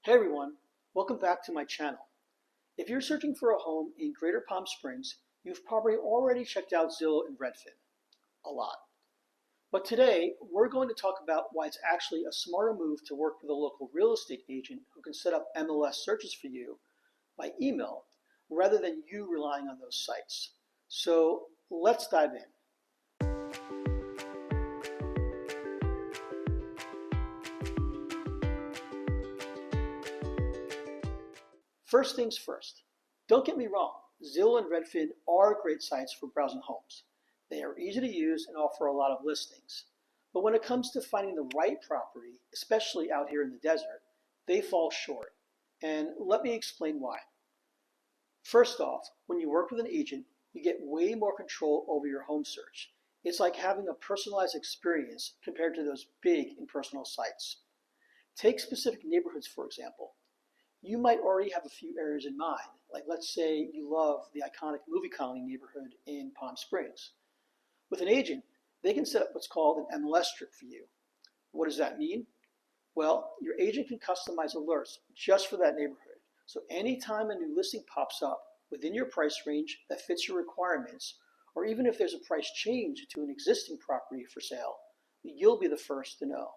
Hey everyone, welcome back to my channel. If you're searching for a home in Greater Palm Springs, you've probably already checked out Zillow and Redfin. A lot. But today, we're going to talk about why it's actually a smarter move to work with a local real estate agent who can set up MLS searches for you by email rather than you relying on those sites. So let's dive in. First things first, don't get me wrong, Zillow and Redfin are great sites for browsing homes. They are easy to use and offer a lot of listings. But when it comes to finding the right property, especially out here in the desert, they fall short. And let me explain why. First off, when you work with an agent, you get way more control over your home search. It's like having a personalized experience compared to those big impersonal sites. Take specific neighborhoods, for example. You might already have a few areas in mind, like let's say you love the iconic movie colony neighborhood in Palm Springs. With an agent, they can set up what's called an MLS strip for you. What does that mean? Well, your agent can customize alerts just for that neighborhood. So anytime a new listing pops up within your price range that fits your requirements, or even if there's a price change to an existing property for sale, you'll be the first to know.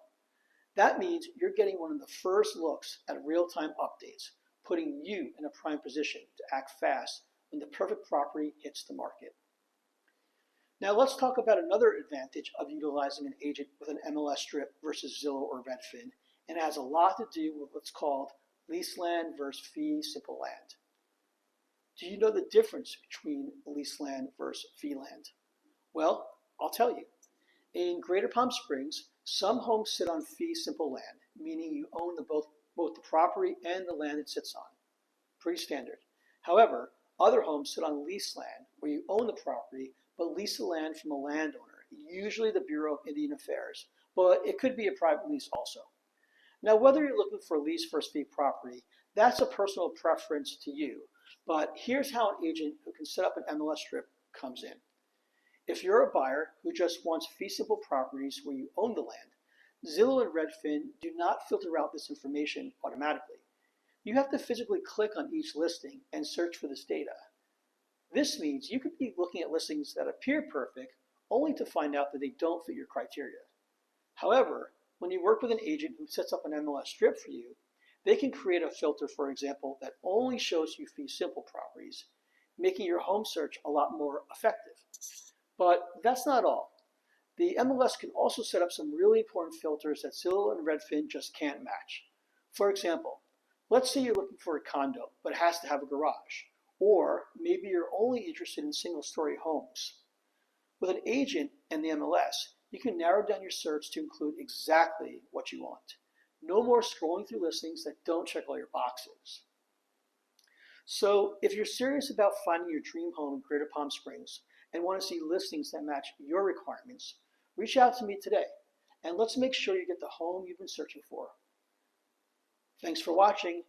That means you're getting one of the first looks at real-time updates, putting you in a prime position to act fast when the perfect property hits the market. Now let's talk about another advantage of utilizing an agent with an MLS strip versus Zillow or Redfin, and it has a lot to do with what's called lease land versus fee simple land. Do you know the difference between lease land versus fee land? Well, I'll tell you. In Greater Palm Springs, some homes sit on fee simple land, meaning you own both the property and the land it sits on. Pretty standard. However, other homes sit on lease land, where you own the property but lease the land from a landowner, usually the Bureau of Indian Affairs, but it could be a private lease also. Now, whether you're looking for a lease versus fee property, that's a personal preference to you, but here's how an agent who can set up an MLS strip comes in. If you're a buyer who just wants fee simple properties where you own the land, Zillow and Redfin do not filter out this information automatically. You have to physically click on each listing and search for this data. This means you could be looking at listings that appear perfect only to find out that they don't fit your criteria. However, when you work with an agent who sets up an MLS strip for you, they can create a filter, for example, that only shows you fee simple properties, making your home search a lot more effective. But that's not all. The MLS can also set up some really important filters that Zillow and Redfin just can't match. For example, let's say you're looking for a condo, but it has to have a garage. Or maybe you're only interested in single-story homes. With an agent and the MLS, you can narrow down your search to include exactly what you want. No more scrolling through listings that don't check all your boxes. So if you're serious about finding your dream home in Greater Palm Springs, and want to see listings that match your requirements, reach out to me today and let's make sure you get the home you've been searching for. Thanks for watching.